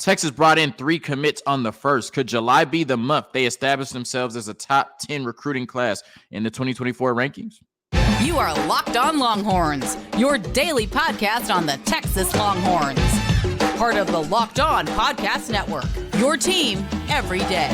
Texas brought in 3 commits on the first. Could July be the month they establish themselves as a top 10 recruiting class in the 2024 rankings? You are Locked On Longhorns, your daily podcast on the Texas Longhorns. Part of the Locked On Podcast Network, your team every day.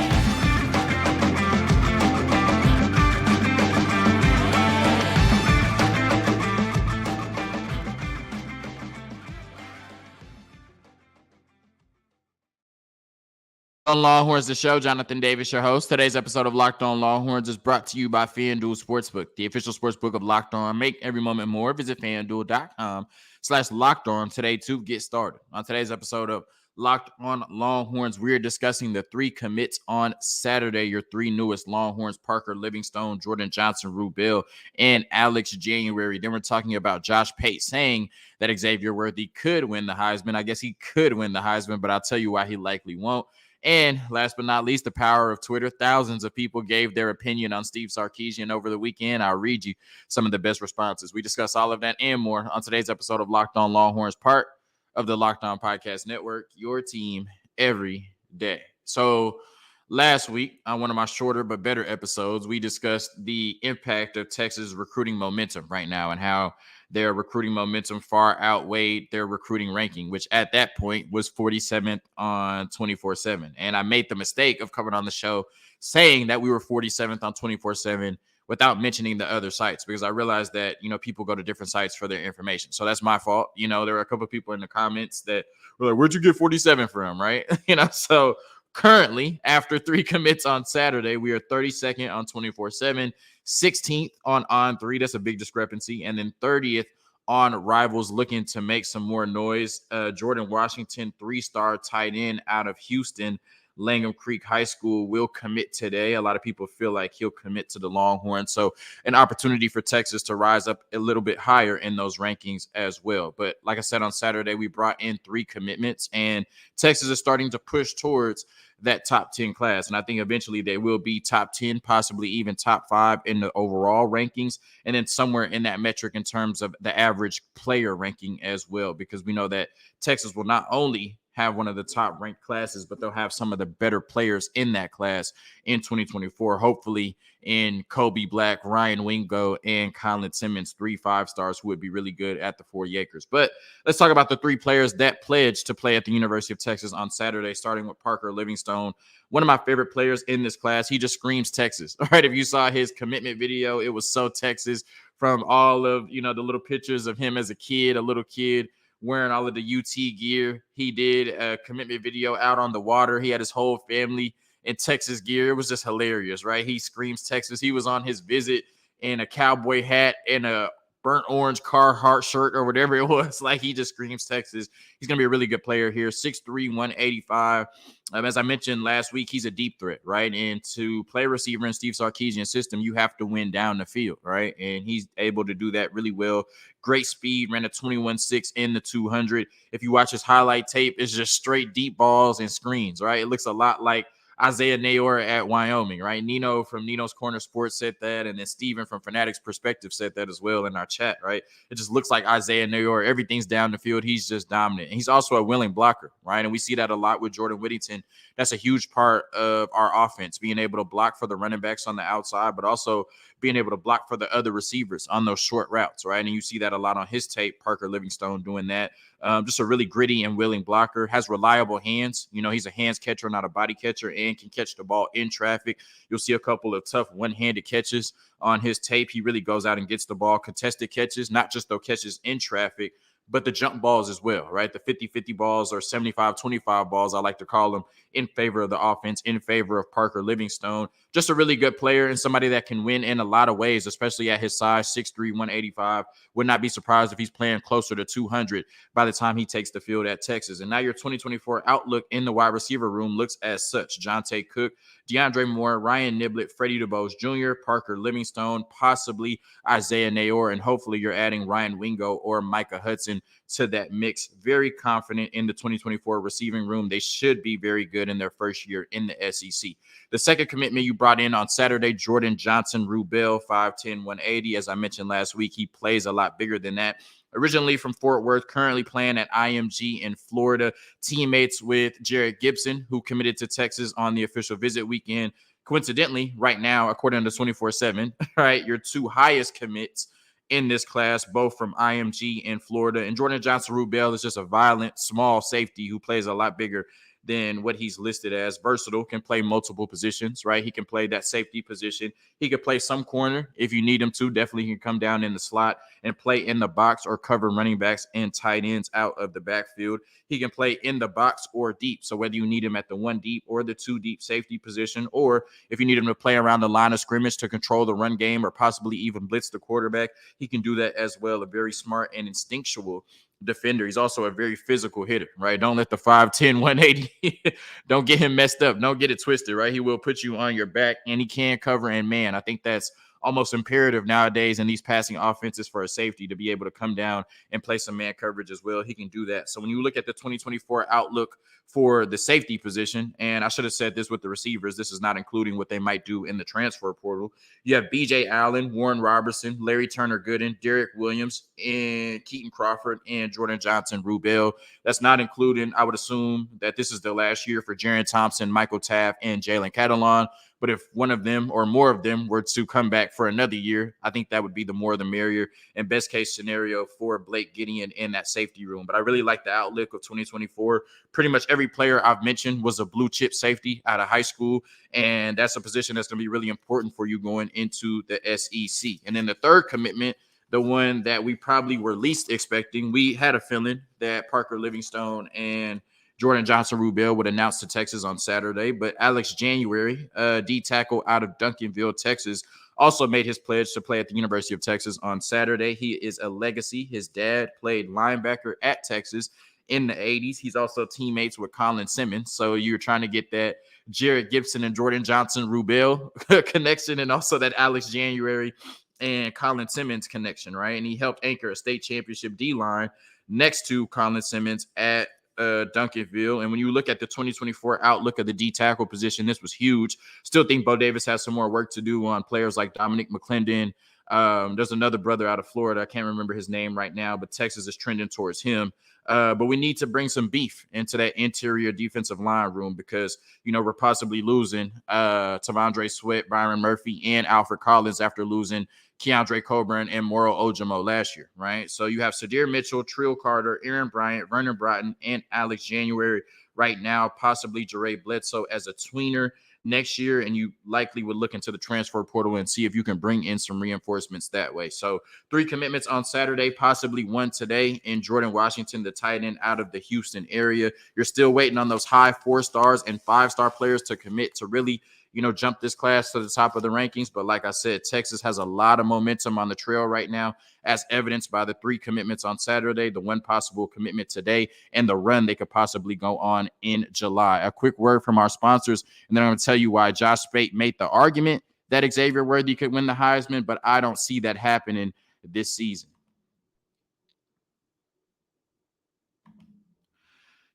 On Longhorns, the show. Jonathan Davis, your host. Today's episode of Locked On Longhorns is brought to you by FanDuel Sportsbook, the official sportsbook of Locked On. Make every moment more. Visit FanDuel.com/LockedOn today to get started. On today's episode of Locked On Longhorns, we are discussing the 3 commits on Saturday. Your 3 newest Longhorns: Parker Livingstone, Jordon Johnson, Rubell, and Alex January. Then we're talking about Josh Pate saying that Xavier Worthy could win the Heisman. I guess he could win the Heisman, but I'll tell you why he likely won't. And last but not least, the power of Twitter. Thousands of people gave their opinion on Steve Sarkisian over the weekend. I'll read you some of the best responses. We discuss all of that and more on today's episode of Locked On Longhorns, part of the Locked On Podcast Network, your team every day. So last week, on one of my shorter but better episodes, we discussed the impact of Texas recruiting momentum right now and how their recruiting momentum far outweighed their recruiting ranking, which at that point was 47th on 24/7. And I made the mistake of coming on the show saying that we were 47th on 24/7 without mentioning the other sites, because I realized that, people go to different sites for their information. So that's my fault. There were a couple of people in the comments that were like, where'd you get 47 from? Right. So currently, after 3 commits on Saturday, we are 32nd on 24/7, 16th on On3. That's a big discrepancy. And then 30th on Rivals, looking to make some more noise. Jordan Washington, 3-star tight end out of Houston, Langham Creek High School, will commit today. A lot of people feel like he'll commit to the Longhorns. So an opportunity for Texas to rise up a little bit higher in those rankings as well. But like I said, on Saturday, we brought in 3 commitments, and Texas is starting to push towards that top 10 class. And I think eventually they will be top 10, possibly even top 5 in the overall rankings, and then somewhere in that metric in terms of the average player ranking as well, because we know that Texas will not only have one of the top ranked classes, but they'll have some of the better players in that class in 2024, hopefully in Kobe Black, Ryan Wingo, and Colin Simmons, 3 5-stars who would be really good at the 40 acres. But let's talk about the 3 players that pledged to play at the University of Texas on Saturday, starting with Parker Livingstone, one of my favorite players in this class. He just screams Texas. All right, if you saw his commitment video, it was so Texas, from all of, the little pictures of him as a little kid, wearing all of the UT gear. He did a commitment video out on the water. He had his whole family in Texas gear. It was just hilarious, right? He screams Texas. He was on his visit in a cowboy hat and a burnt orange Carhartt shirt or whatever it was. Like, he just screams Texas. He's going to be a really good player here. 6'3", 185. As I mentioned last week, he's a deep threat, right? And to play receiver in Steve Sarkisian's system, you have to win down the field, right? And he's able to do that really well. Great speed, ran a 21.6 in the 200. If you watch his highlight tape, it's just straight deep balls and screens, right? It looks a lot like Isaiah Nayor at Wyoming, right? Nino from Nino's Corner Sports said that, and then Steven from Fanatics Perspective said that as well in our chat, right? It just looks like Isaiah Nayor. Everything's down the field. He's just dominant. And he's also a willing blocker, right? And we see that a lot with Jordan Whittington. That's a huge part of our offense, being able to block for the running backs on the outside, but also being able to block for the other receivers on those short routes, right? And you see that a lot on his tape, Parker Livingstone doing that. Just a really gritty and willing blocker, has reliable hands. He's a hands catcher, not a body catcher, and can catch the ball in traffic. You'll see a couple of tough one-handed catches on his tape. He really goes out and gets the ball, contested catches, not just those catches in traffic, but the jump balls as well, right? The 50-50 balls, or 75-25 balls, I like to call them, in favor of the offense, in favor of Parker Livingstone. Just a really good player and somebody that can win in a lot of ways, especially at his size, 6'3", 185. Would not be surprised if he's playing closer to 200 by the time he takes the field at Texas. And now your 2024 outlook in the wide receiver room looks as such. Jonte Cook, DeAndre Moore, Ryan Niblett, Freddie DuBose Jr., Parker Livingstone, possibly Isaiah Nayor, and hopefully you're adding Ryan Wingo or Micah Hudson to that mix. Very confident in the 2024 receiving room. They should be very good in their first year in the SEC. The second commitment you brought in on Saturday, Jordon Johnson, Rubell, 5'10", 180. As I mentioned last week, he plays a lot bigger than that. Originally from Fort Worth, currently playing at IMG in Florida. Teammates with Jared Gibson, who committed to Texas on the official visit weekend. Coincidentally, right now, according to 24/7, right, your two highest commits in this class, both from IMG in Florida. And Jordon Rubell is just a violent, small safety who plays a lot bigger than what he's listed as. Versatile, can play multiple positions, right? He can play that safety position. He could play some corner if you need him to. Definitely he can come down in the slot and play in the box or cover running backs and tight ends out of the backfield. He can play in the box or deep. So whether you need him at the 1 deep or the 2 deep safety position, or if you need him to play around the line of scrimmage to control the run game or possibly even blitz the quarterback, he can do that as well. A very smart and instinctual defender. He's also a very physical hitter, right? Don't let the 5'10", 180, don't get him messed up. Don't get it twisted, right? He will put you on your back, and he can cover. And man, I think that's almost imperative nowadays in these passing offenses for a safety to be able to come down and play some man coverage as well. He can do that. So when you look at the 2024 outlook for the safety position, and I should have said this with the receivers, this is not including what they might do in the transfer portal. You have B.J. Allen, Warren Robertson, Larry Turner-Gooden, Derek Williams, and Keaton Crawford, and Jordon Rubell. That's not including, I would assume that this is the last year for Jaron Thompson, Michael Taft, and Jalen Catalon. But if one of them or more of them were to come back for another year, I think that would be the more the merrier and best case scenario for Blake Gideon in that safety room. But I really like the outlook of 2024. Pretty much every player I've mentioned was a blue chip safety out of high school. And that's a position that's going to be really important for you going into the SEC. And then the third commitment, the one that we probably were least expecting, we had a feeling that Parker Livingstone and Jordon Rubell would announce to Texas on Saturday, but Alex January, D tackle out of Duncanville, Texas, also made his pledge to play at the University of Texas on Saturday. He is a legacy. His dad played linebacker at Texas in the 80s. He's also teammates with Colin Simmons. So you're trying to get that Jared Gibson and Jordon Rubell connection, and also that Alex January and Colin Simmons connection, right? And he helped anchor a state championship D-line next to Colin Simmons at Duncanville. And when you look at the 2024 outlook of the D tackle position, this was huge. Still think Bo Davis has some more work to do on players like Dominic McClendon. There's another brother out of Florida. I can't remember his name right now, but Texas is trending towards him. But we need to bring some beef into that interior defensive line room because, you know, we're possibly losing Tavondre Sweat, Byron Murphy, and Alfred Collins after losing Keandre Coburn and Moro Ojimo last year, right? So you have Sadir Mitchell, Trill Carter, Aaron Bryant, Vernon Broughton, and Alex January right now, possibly Jeray Bledsoe as a tweener next year, and you likely would look into the transfer portal and see if you can bring in some reinforcements that way. So 3 commitments on Saturday, possibly 1 today, in Jordan Washington, the tight end out of the Houston area. You're still waiting on those high 4-stars and 5-star players to commit to really, you know, jump this class to the top of the rankings. But like I said, Texas has a lot of momentum on the trail right now, as evidenced by the 3 commitments on Saturday, the 1 possible commitment today, and the run they could possibly go on in July. A quick word from our sponsors, and then I'm going to tell you why Josh Pate made the argument that Xavier Worthy could win the Heisman, but I don't see that happening this season.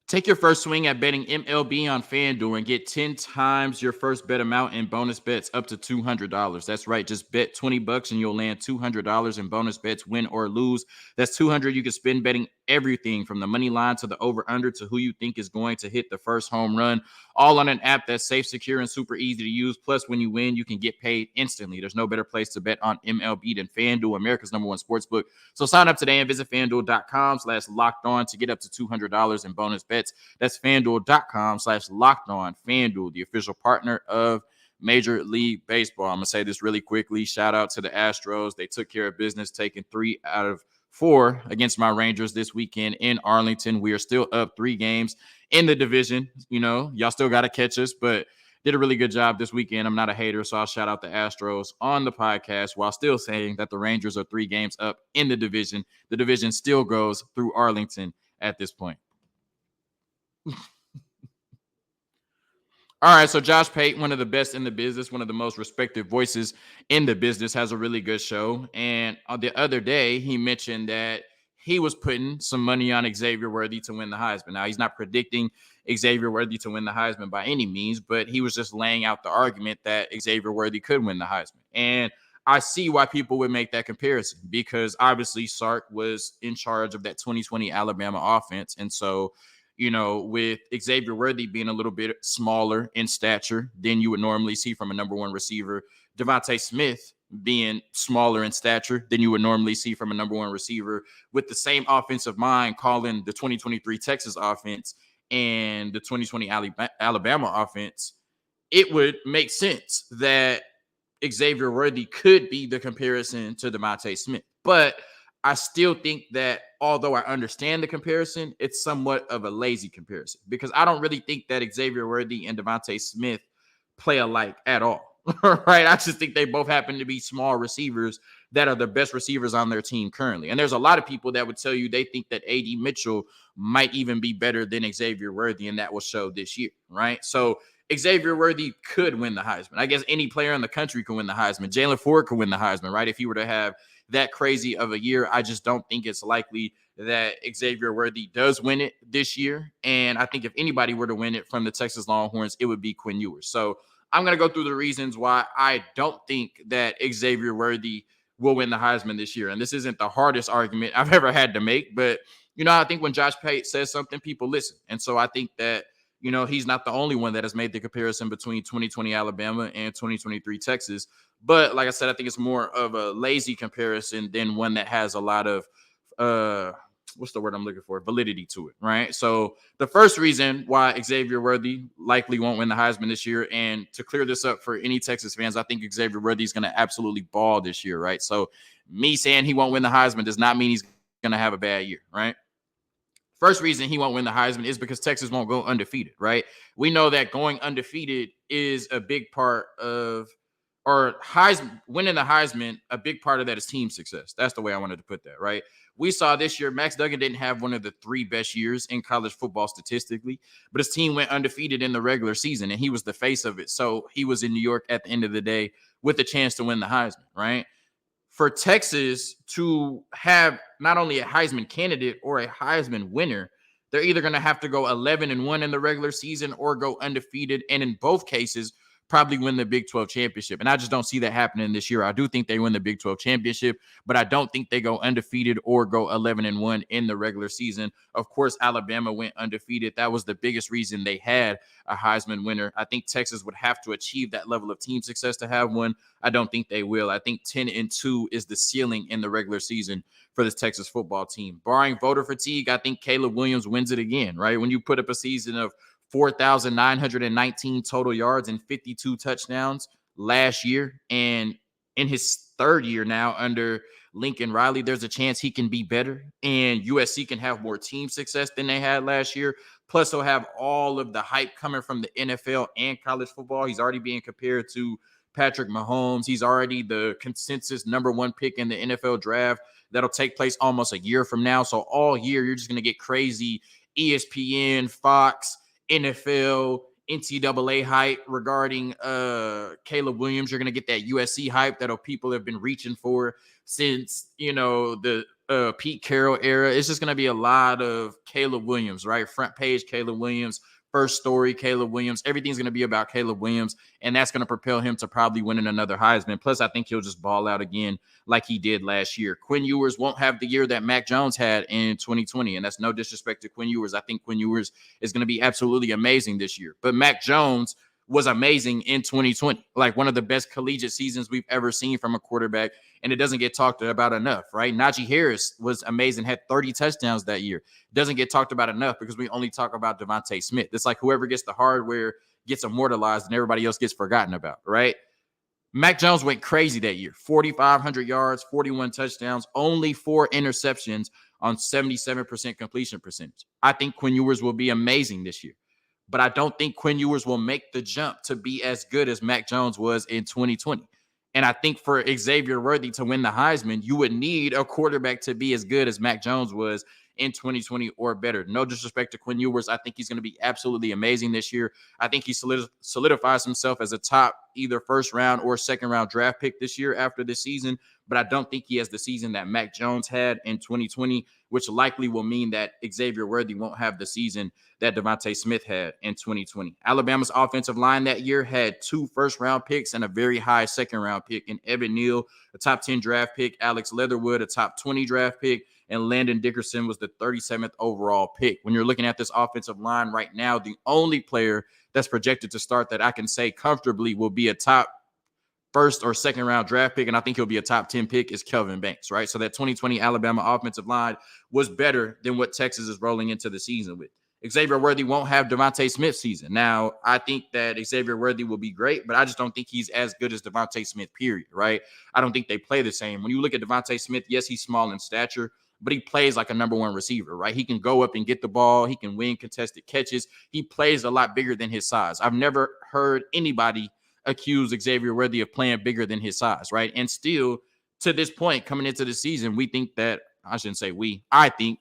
Take your first swing at betting MLB on FanDuel and get 10 times your first bet amount in bonus bets up to $200. That's right. Just bet $20 and you'll land $200 in bonus bets, win or lose. That's $200 you can spend betting everything from the money line to the over-under to who you think is going to hit the first home run, all on an app that's safe, secure, and super easy to use. Plus, when you win, you can get paid instantly. There's no better place to bet on MLB than FanDuel, America's #1 sportsbook. So sign up today and visit FanDuel.com/lockedon to get up to $200 in bonus bets. That's FanDuel.com/lockedon. FanDuel, the official partner of Major League Baseball. I'm going to say this really quickly. Shout out to the Astros. They took care of business, taking 3 out of 4 against my Rangers this weekend in Arlington. We are still up 3 games in the division. You know, y'all still got to catch us, but did a really good job this weekend. I'm not a hater, so I'll shout out the Astros on the podcast while still saying that the Rangers are 3 games up in the division. The division still goes through Arlington at this point. All right, so Josh Pate, one of the best in the business, one of the most respected voices in the business, has a really good show. And the other day, he mentioned that he was putting some money on Xavier Worthy to win the Heisman. Now, he's not predicting Xavier Worthy to win the Heisman by any means, but he was just laying out the argument that Xavier Worthy could win the Heisman. And I see why people would make that comparison, because obviously Sark was in charge of that 2020 Alabama offense. And so, with Xavier Worthy being a little bit smaller in stature than you would normally see from a number one receiver, Devonta Smith being smaller in stature than you would normally see from a number one receiver, with the same offensive mind calling the 2023 Texas offense and the 2020 Alabama offense, it would make sense that Xavier Worthy could be the comparison to Devonta Smith. But I still think that although I understand the comparison, it's somewhat of a lazy comparison, because I don't really think that Xavier Worthy and Devonta Smith play alike at all. Right? I just think they both happen to be small receivers that are the best receivers on their team currently. And there's a lot of people that would tell you they think that A.D. Mitchell might even be better than Xavier Worthy, and that will show this year, right? So Xavier Worthy could win the Heisman. I guess any player in the country can win the Heisman. Jalen Ford could win the Heisman, right? If he were to have that crazy of a year, I just don't think it's likely that Xavier Worthy does win it this year. And I think if anybody were to win it from the Texas Longhorns, it would be Quinn Ewers. So I'm going to go through the reasons why I don't think that Xavier Worthy will win the Heisman this year. And this isn't the hardest argument I've ever had to make, but, I think when Josh Pate says something, people listen. And so I think that, he's not the only one that has made the comparison between 2020 Alabama and 2023 Texas. But like I said, I think it's more of a lazy comparison than one that has a lot of, what's the word I'm looking for? Validity to it, right? So the first reason why Xavier Worthy likely won't win the Heisman this year, and to clear this up for any Texas fans, I think Xavier Worthy is going to absolutely ball this year, right? So me saying he won't win the Heisman does not mean he's going to have a bad year, right? First reason he won't win the Heisman is because Texas won't go undefeated, right? We know that going undefeated is a big part of, or Heisman, winning the Heisman, a big part of that is team success. That's the way I wanted to put that, right? We saw this year, Max Duggan didn't have one of the three best years in college football statistically, but his team went undefeated in the regular season, and he was the face of it. So he was in New York at the end of the day with a chance to win the Heisman, right? For Texas to have not only a Heisman candidate or a Heisman winner, they're either going to have to go 11-1 in the regular season or go undefeated. And in both cases, probably win the Big 12 championship. And I just don't see that happening this year. I do think they win the Big 12 championship, but I don't think they go undefeated or go 11-1 in the regular season. Of course, Alabama went undefeated. That was the biggest reason they had a Heisman winner. I think Texas would have to achieve that level of team success to have one. I don't think they will. I think 10-2 is the ceiling in the regular season for this Texas football team. Barring voter fatigue, I think Caleb Williams wins it again, right? When you put up a season of 4,919 total yards and 52 touchdowns last year, and in his third year now under Lincoln Riley, there's a chance he can be better, and USC can have more team success than they had last year. Plus, he'll have all of the hype coming from the NFL and college football. He's already being compared to Patrick Mahomes. He's already the consensus number one pick in the NFL draft that'll take place almost a year from now. So all year, you're just going to get crazy ESPN, Fox, NFL, NCAA hype regarding Caleb Williams. You're going to get that USC hype that people have been reaching for since, the Pete Carroll era. It's just going to be a lot of Caleb Williams, right? Front page Caleb Williams, first story Caleb Williams. Everything's going to be about Caleb Williams, and that's going to propel him to probably winning another Heisman. Plus, I think he'll just ball out again like he did last year. Quinn Ewers won't have the year that Mac Jones had in 2020, and that's no disrespect to Quinn Ewers. I think Quinn Ewers is going to be absolutely amazing this year. But Mac Jones was amazing in 2020, like one of the best collegiate seasons we've ever seen from a quarterback, and it doesn't get talked about enough, right? Najee Harris was amazing, had 30 touchdowns that year. Doesn't get talked about enough because we only talk about Devonta Smith. It's like whoever gets the hardware gets immortalized and everybody else gets forgotten about, right? Mac Jones went crazy that year. 4,500 yards, 41 touchdowns, only 4 interceptions on 77% completion percentage. I think Quinn Ewers will be amazing this year, but I don't think Quinn Ewers will make the jump to be as good as Mac Jones was in 2020. And I think for Xavier Worthy to win the Heisman, you would need a quarterback to be as good as Mac Jones was in 2020 or better. No disrespect to Quinn Ewers. I think he's going to be absolutely amazing this year. I think he solidifies himself as a top either first round or second round draft pick this year after this season. But I don't think he has the season that Mac Jones had in 2020, which likely will mean that Xavier Worthy won't have the season that Devonta Smith had in 2020. Alabama's offensive line that year had 2 first-round picks and a very high second-round pick in Evan Neal, a top 10 draft pick, Alex Leatherwood, a top 20 draft pick, and Landon Dickerson was the 37th overall pick. When you're looking at this offensive line right now, the only player that's projected to start that I can say comfortably will be a top first or second round draft pick, and I think he'll be a top 10 pick, is Kelvin Banks, right? So that 2020 Alabama offensive line was better than what Texas is rolling into the season with. Xavier Worthy won't have Devonta Smith's season. Now, I think that Xavier Worthy will be great, but I just don't think he's as good as Devonta Smith, period, right? I don't think they play the same. When you look at Devonta Smith, yes, he's small in stature, but he plays like a number one receiver, right? He can go up and get the ball. He can win contested catches. He plays a lot bigger than his size. I've never heard anybody accuse Xavier Worthy of playing bigger than his size, right? And still, to this point, coming into the season, we think that, I shouldn't say we, I think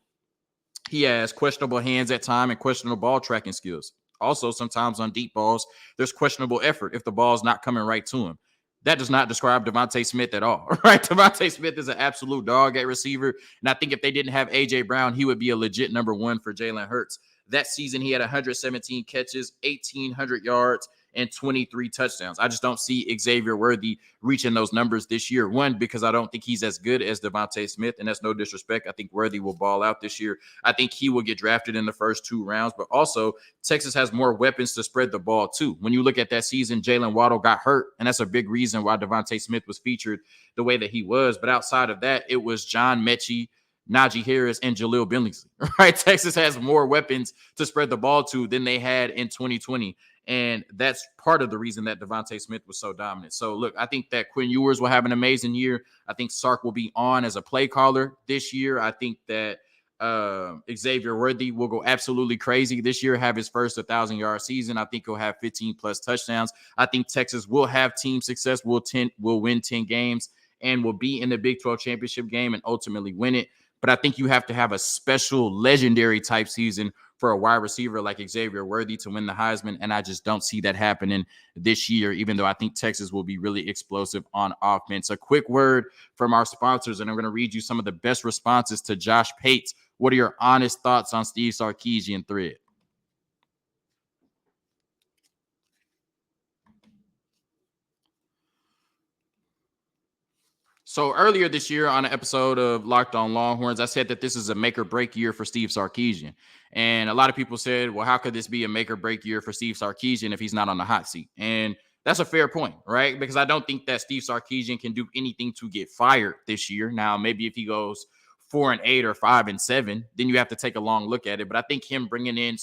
he has questionable hands at time and questionable ball tracking skills. Also, sometimes on deep balls, there's questionable effort if the ball's not coming right to him. That does not describe Devonta Smith at all, right? Devonta Smith is an absolute dog at receiver, and I think if they didn't have A.J. Brown, he would be a legit number one for Jalen Hurts. That season, he had 117 catches, 1,800 yards, and 23 touchdowns. I just don't see Xavier Worthy reaching those numbers this year. One, because I don't think he's as good as Devonta Smith, and that's no disrespect. I think Worthy will ball out this year. I think he will get drafted in the first 2 rounds, but also Texas has more weapons to spread the ball too. When you look at that season, Jalen Waddle got hurt, and that's a big reason why Devonta Smith was featured the way that he was. But outside of that, it was John Mechie, Najee Harris, and Jaleel Billingsley, right? Texas has more weapons to spread the ball to than they had in 2020. And that's part of the reason that Devonta Smith was so dominant. So, look, I think that Quinn Ewers will have an amazing year. I think Sark will be on as a play caller this year. I think that Xavier Worthy will go absolutely crazy this year, have his first 1,000-yard season. I think he'll have 15-plus touchdowns. I think Texas will have team success, will win 10 games, and will be in the Big 12 championship game and ultimately win it. But I think you have to have a special legendary type season for a wide receiver like Xavier Worthy to win the Heisman, and I just don't see that happening this year, even though I think Texas will be really explosive on offense. A quick word from our sponsors, and I'm going to read you some of the best responses to Josh Pate. What are your honest thoughts on Steve Sarkisian thread? So earlier this year on an episode of Locked on Longhorns, I said that this is a make or break year for Steve Sarkisian. And a lot of people said, well, how could this be a make or break year for Steve Sarkisian if he's not on the hot seat? And that's a fair point, right? Because I don't think that Steve Sarkisian can do anything to get fired this year. Now, maybe if he goes 4-8 or 5-7, then you have to take a long look at it. But I think him bringing in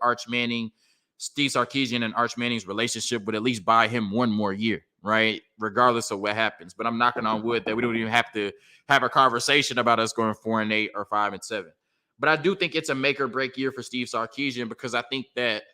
Arch Manning, Steve Sarkisian and Arch Manning's relationship would at least buy him one more year, right? Regardless of what happens. But I'm knocking on wood that we don't even have to have a conversation about us going 4-8 or 5-7. But I do think it's a make or break year for Steve Sarkisian because I think that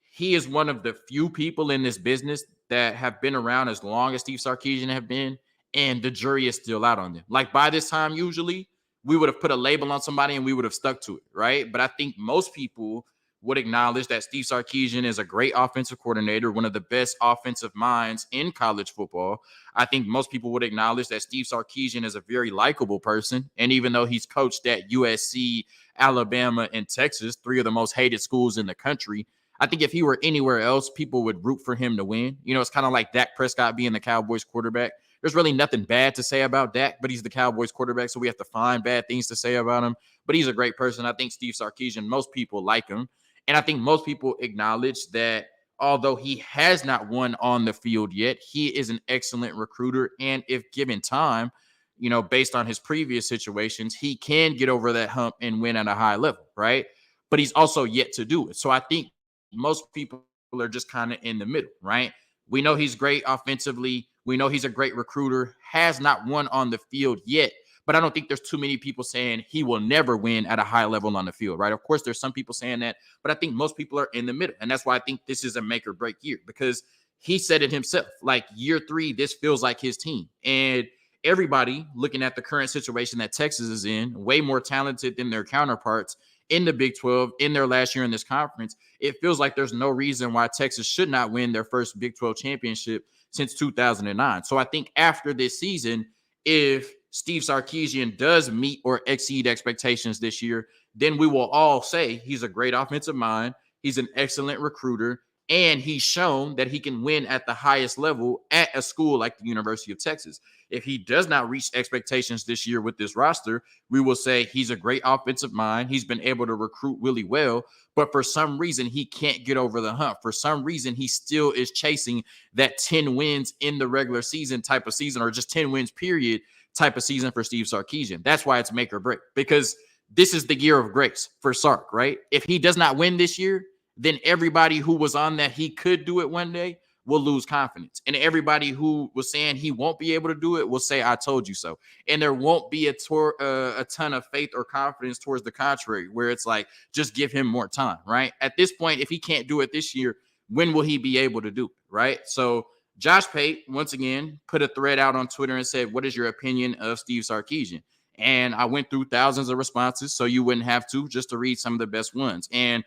he is one of the few people in this business that have been around as long as Steve Sarkisian have been, and the jury is still out on them. Like by this time, usually we would have put a label on somebody and we would have stuck to it, right? But I think most people would acknowledge that Steve Sarkisian is a great offensive coordinator, one of the best offensive minds in college football. I think most people would acknowledge that Steve Sarkisian is a very likable person. And even though he's coached at USC, Alabama, and Texas, 3 of the most hated schools in the country, I think if he were anywhere else, people would root for him to win. You know, it's kind of like Dak Prescott being the Cowboys quarterback. There's really nothing bad to say about Dak, but he's the Cowboys quarterback, so we have to find bad things to say about him. But he's a great person. I think Steve Sarkisian, most people like him. And I think most people acknowledge that although he has not won on the field yet, he is an excellent recruiter. And if given time, you know, based on his previous situations, he can get over that hump and win at a high level, right? But he's also yet to do it. So I think most people are just kind of in the middle, right? We know he's great offensively. We know he's a great recruiter, has not won on the field yet. But I don't think there's too many people saying he will never win at a high level on the field, right? Of course, there's some people saying that, but I think most people are in the middle. And that's why I think this is a make or break year because he said it himself. Like year 3, this feels like his team. And everybody looking at the current situation that Texas is in, way more talented than their counterparts in the Big 12 in their last year in this conference. It feels like there's no reason why Texas should not win their first Big 12 championship since 2009. So I think after this season, if Steve Sarkisian does meet or exceed expectations this year, then we will all say he's a great offensive mind. He's an excellent recruiter, and he's shown that he can win at the highest level at a school like the University of Texas. If he does not reach expectations this year with this roster, we will say he's a great offensive mind. He's been able to recruit really well, but for some reason, he can't get over the hump. For some reason, he still is chasing that 10 wins in the regular season type of season, or just 10 wins period type of season for Steve Sarkisian. That's why it's make or break, because this is the year of grace for Sark, right? If he does not win this year, then everybody who was on that he could do it one day will lose confidence. And everybody who was saying he won't be able to do it will say, I told you so. And there won't be a ton of faith or confidence towards the contrary, where it's like, just give him more time, right? At this point, if he can't do it this year, when will he be able to do it, right? So Josh Pate, once again, put a thread out on Twitter and said, what is your opinion of Steve Sarkisian? And I went through thousands of responses, so you wouldn't have to, just to read some of the best ones. And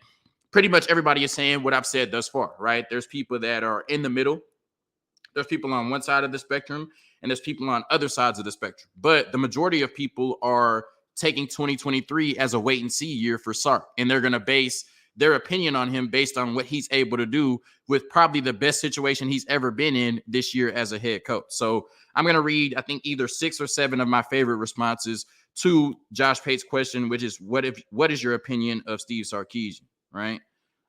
pretty much everybody is saying what I've said thus far, right? There's people that are in the middle. There's people on one side of the spectrum, and there's people on other sides of the spectrum. But the majority of people are taking 2023 as a wait and see year for Sark, and they're going to base their opinion on him based on what he's able to do with probably the best situation he's ever been in this year as a head coach. So I'm going to read, I think, either 6 or 7 of my favorite responses to Josh Pate's question, which is, what is your opinion of Steve Sarkisian? Right?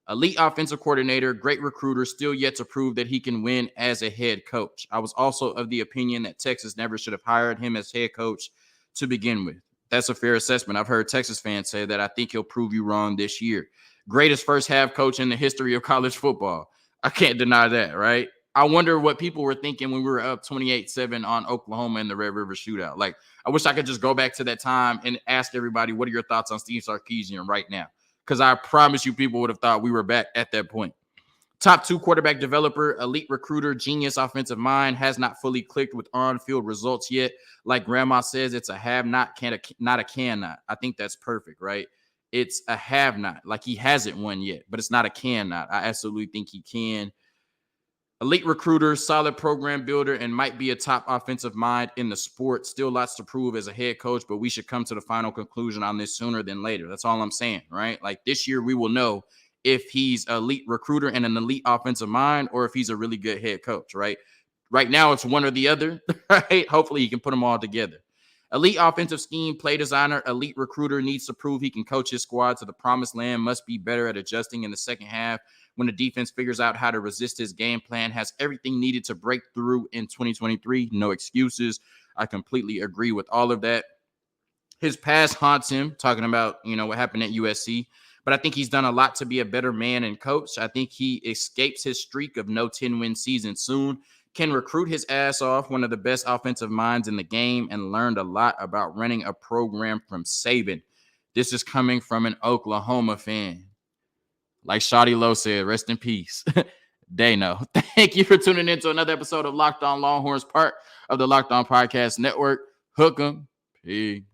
Elite offensive coordinator, great recruiter, still yet to prove that he can win as a head coach. I was also of the opinion that Texas never should have hired him as head coach to begin with. That's a fair assessment. I've heard Texas fans say that. I think he'll prove you wrong this year. Greatest first half coach in the history of college football. I can't deny that, right? I wonder what people were thinking when we were up 28-7 on Oklahoma in the Red River Shootout. Like, I wish I could just go back to that time and ask everybody, what are your thoughts on Steve Sarkisian right now? Because I promise you, people would have thought we were back at that point. Top 2 quarterback developer, elite recruiter, genius offensive mind, has not fully clicked with on-field results yet. Like Grandma says, it's a have-not, not a can-not. I think that's perfect, right? It's a have-not. Like, he hasn't won yet, but it's not a can-not. I absolutely think he can. Elite recruiter, solid program builder, and might be a top offensive mind in the sport. Still lots to prove as a head coach, but we should come to the final conclusion on this sooner than later. That's all I'm saying, right? Like, this year we will know if he's an elite recruiter and an elite offensive mind, or if he's a really good head coach, right? Right now it's one or the other, right? Hopefully he can put them all together. Elite offensive scheme, play designer, elite recruiter, needs to prove he can coach his squad to the promised land, must be better at adjusting in the second half when the defense figures out how to resist his game plan, has everything needed to break through in 2023. No excuses. I completely agree with all of that. His past haunts him, talking about, what happened at USC. But I think he's done a lot to be a better man and coach. I think he escapes his streak of no 10-win season soon, can recruit his ass off, one of the best offensive minds in the game, and learned a lot about running a program from Saban. This is coming from an Oklahoma fan. Like Shawty Lowe said, rest in peace. They know. Thank you for tuning in to another episode of Locked On Longhorns, part of the Locked On Podcast Network. Hook 'em. Peace.